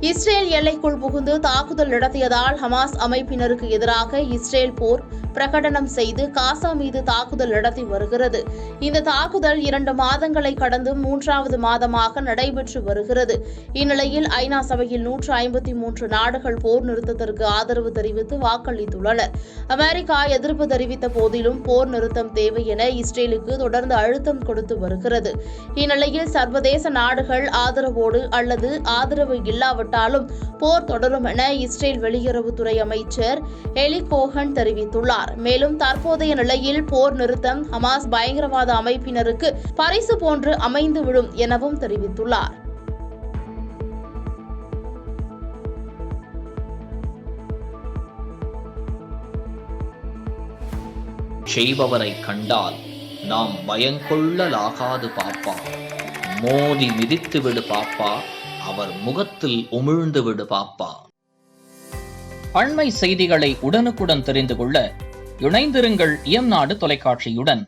Israel எல்லைக்குள் புகுந்து தாக்குதல் நடத்தியதால் ஹமாஸ் அமைப்பினருக்கு எதிராக இஸ்ரேல் போர் பிரகடனம் செய்து காசா மீது தாக்குதல் நடத்தி வருகிறது. இந்த தாக்குதல் 2 மாதங்களை கடந்து 3வது மாதமாக நடைபெற்று வருகிறது. இந்நிலையில் ஐநா சபையில் 153 நாடுகள் போர் நிறுத்தத்திற்கு ஆதரவு தெரிவித்து வாக்களித்துள்ளனர். அமெரிக்கா எதிர்ப்பு தெரிவித்த போதிலும் போர் நிறுத்தம் தேவை என இஸ்ரேலுக்கு தொடர்ந்து அழுத்தம் கொடுத்து வருகிறது. இந்நிலையில் சர்வதேச நாடுகள் ஆதரவோடு அல்லது ஆதரவு இல்லாவிட்டாலும் போர் தொடரும் என இஸ்ரேல் வெளியுறவுத்துறை அமைச்சர் எலி கோஹன் தெரிவித்துள்ளார். மேலும் தற்போதைய நிலையில் போர் நிறுத்தம் ஹமாஸ் பயங்கரவாத அமைப்பினருக்கு பரிசு போன்று அமைந்துவிடும் எனவும் தெரிவித்துள்ளார். செய்பவரை கண்டால் நாம் பயங்கொள்ளலாகாது பாப்பா, மோதி மிதித்து விடு பாப்பா, அவர் முகத்தில் உமிழ்ந்து விடு பாப்பா. அண்மை செய்திகளை உடனுக்குடன் தெரிந்து கொள்ள இணைந்திருங்கள் இயம்நாடு தொலைக்காட்சியுடன்.